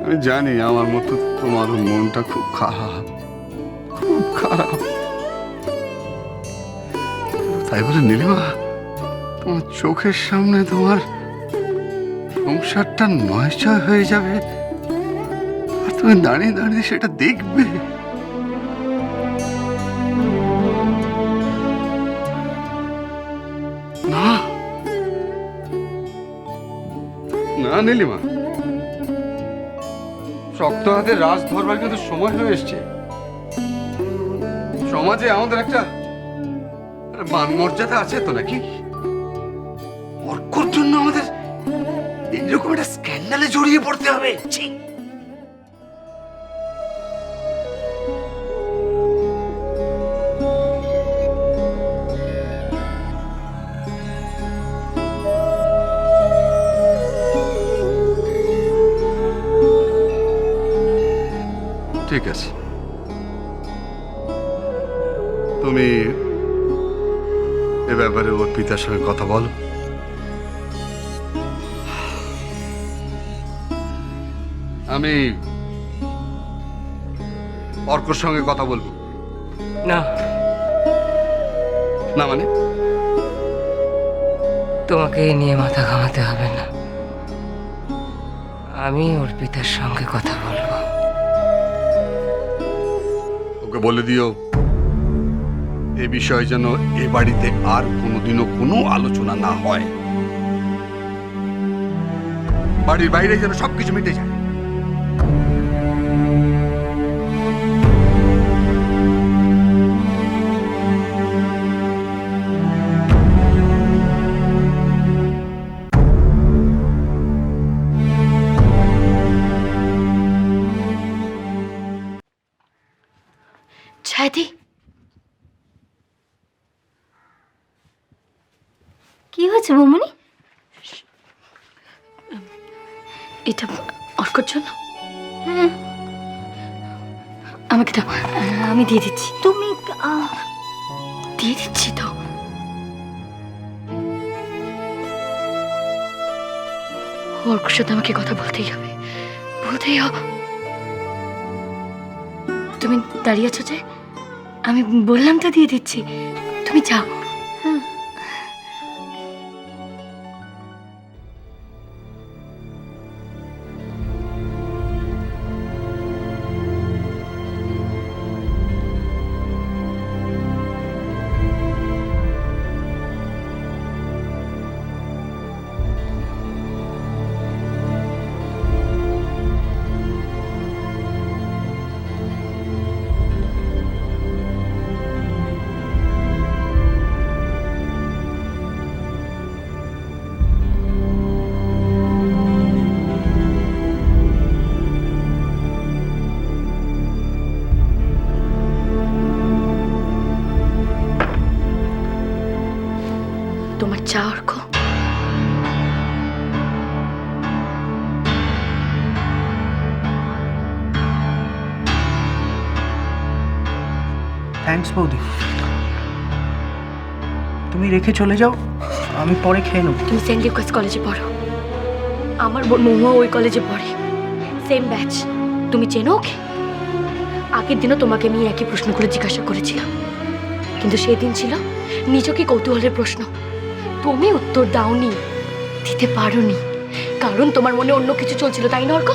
আমি জানি আমার মতো তোমার মনটা খুব খারাপ, খুব খারাপ। তাই বলে নীলিমা, তোমার চোখের সামনে তোমার সংসারটা নয়ছয় হয়ে যাবে আর তুমি দাঁড়িয়ে দাঁড়িয়ে সেটা দেখবে। না না নীলিমা, শক্ত হাতে রাজ ধরবার কিন্তু সময় হয়ে এসছে। সমাজে আমাদের একটা মান মর্যাদা আছে তো নাকি? অর্কর জন্য আমাদের এইরকম একটা স্ক্যান্ডালে জড়িয়ে পড়তে হবে? ছি! ঠিক আছে, তুমি এ ব্যাপারে ওর পিতার সঙ্গে কথা বলো। আমি অর্কর সঙ্গে কথা বলবো। না না মানে? তোমাকে এই নিয়ে মাথা ঘামাতে হবে না, আমি ওর পিতার সঙ্গে কথা বলবো। ওকে বলে দিও এ বিষয়ে যেন এ বাড়িতে আর কোনোদিনও কোনো আলোচনা না হয়। বাড়ির বাইরে যেন সবকিছু মিটে যায়। ছায়াদি, কি হয়েছে বৌমনি? এটা অর্কর জন্য? হ্যাঁ, আমাকে দাও, আমি দিয়ে দিচ্ছি। তুমি দিয়ে দিচ্ছি তো। অর্কর সাথে আমাকে কথা বলতেই হবে, বলতেই হবে। তুমি দাঁড়িয়ে আছো যে? আমি বললাম তো দিয়ে দিচ্ছি, তুমি যাও। তোমার চা অর্ক। থ্যাঙ্কস বৌদি, তুমি রেখে চলে যাও, আমি পরে খেয়ে নেব। তুমি সেন্ট লিউকাস কলেজে পড়ো, আমার বোন মহুয়া ওই কলেজে পড়ে, সেম ব্যাচ। তুমি চেনো ওকে? আগের দিনও তোমাকে আমি একই প্রশ্ন করে জিজ্ঞাসা করেছিলাম, কিন্তু সেদিন ছিল নিজেকে কৌতূহলের প্রশ্ন। তুমি উত্তর দাওনি, দিতে পারোনি, কারণ তোমার মনে অন্য কিছু চলছিল, তাই না অর্ক?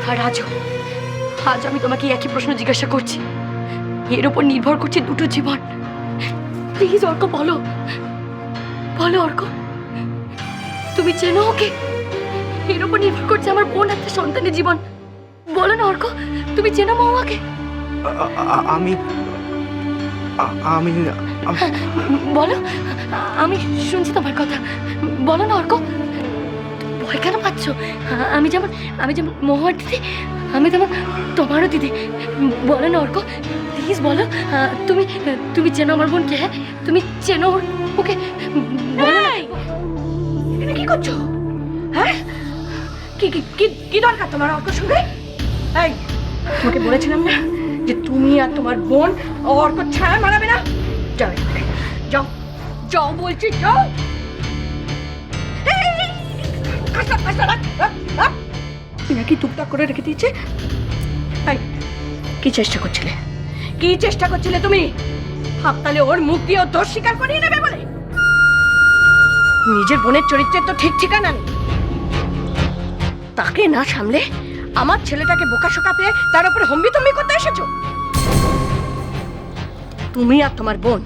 আর আজ আমি তোমাকে একই প্রশ্ন জিজ্ঞাসা করছি, এর উপর নির্ভর করছে দুটো জীবন। প্লিজ অর্ক, বলো বলো অর্ক, তুমি চেনো ওকে? এর উপর নির্ভর করছে আমার বোন একটা সন্তানের জীবন। বলো না অর্ক, তুমি চেনো মহুয়াকে? আমি আমি বলো, আমি শুনছি তোমার কথা। বলো না অর্ক, ভয় কেন পাচ্ছ? আমি যেমন মহুয়ার দিদি, আমি তেমন তোমারও দিদি। বলো না অর্ক, প্লিজ বলো। তুমি চেনো আমার বোনকে? হ্যাঁ, তুমি চেনো ওকে? বলো না। এটা কি করছো? হ্যাঁ, কি কি কি কি দরকার তোমার অর্কর সঙ্গে? এই, তোমাকে বলেছিলাম না যে তুমি আর তোমার বোন অর্কর ছায়া মারাবে না? যাও এখান থেকে, যাও যাও বলছি, যাও। এই, কাজটা রাখ, রাখ, রাখ। নাকি টুকটাক করে রেখে দিয়েছে। এই, কি চেষ্টা করছিলে? কি চেষ্টা করছিলে তুমি? হাততালে ওর মুখ দিয়ে ও দোষ স্বীকার করিয়ে নেবে বলে? নিজের বোনের চরিত্রের তো ঠিক ঠিকানা নেই। তাকে না সামলে আমার ছেলেটাকে বোকাশোকা পেয়ে তার উপরে হম্বিতম্বি করতে এসেছো। তুমি আর তোমার বোন,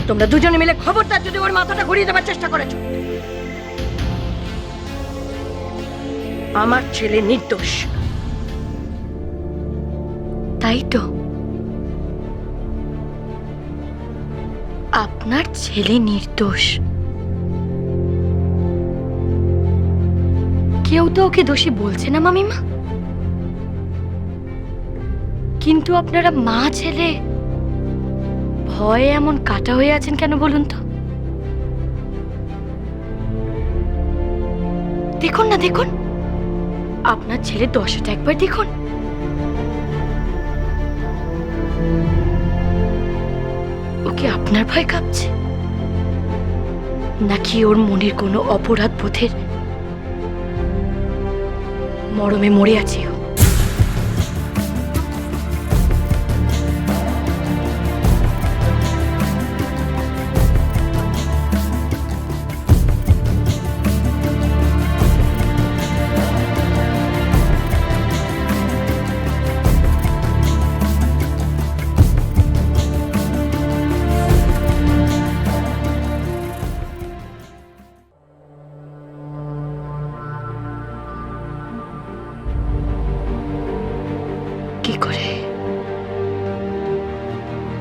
তোমরা দুজনে মিলে খবরদার যদি ওর মাথাটা ঘুরিয়ে দেওয়ার চেষ্টা করেছো। আমার ছেলে নির্দোষ। তাই তো, আপনার ছেলে নির্দোষ। কেউ তো ওকে দোষী বলছে না মামিমা, কিন্তু আপনারা মা ছেলে ভয়ে এমন কাটা হয়ে আছেন কেন বলুন তো? দেখুন না, দেখুন আপনার ছেলে দশাটা একবার দেখুন। ও কি আপনার ভয় কাঁপছে, নাকি ওর মনের কোনো অপরাধ বোধের মরমে মরে আছে ও?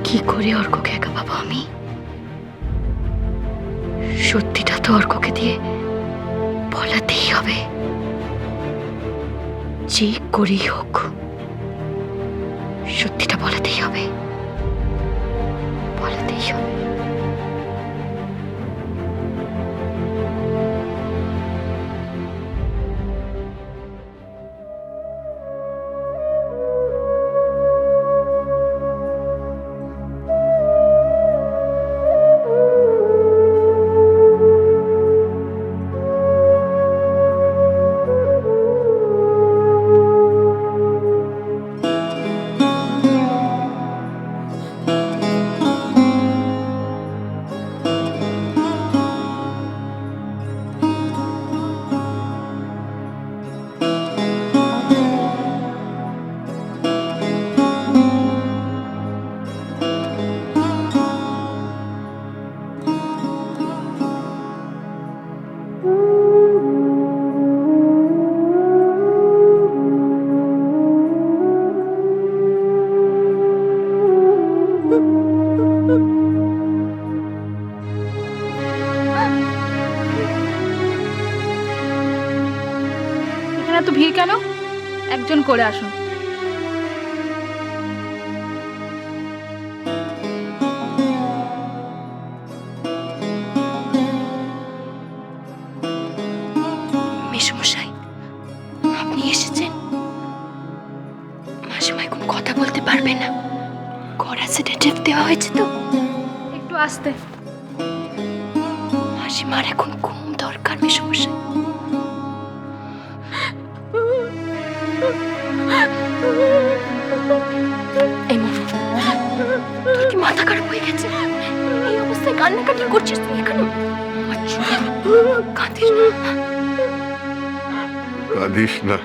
কি করে অর্ককে একা পাবো আমি? সত্যিটা তো অর্ককে দিয়ে বলাতেই হবে, যে করেই হোক সত্যিটা বলাতেই হবে, বলাতেই হবে। এত ভিড় কেন? একজন করে আসুন। মেসোমশাই, আপনি এসেছেন। মাসিমা এখন কথা বলতে পারবে না, কড়া সেডেটিভ দেওয়া হয়েছে তো। একটু আসতে। মাসিমার এখন ঘুম দরকার মেসোমশাই। এই মনু, তোর কি মাথা খারাপ হয়ে গেছে? এই অবস্থায় কান্নাকাটি করছিস তুই এখানে? কাঁদিস না। কাঁদিস না।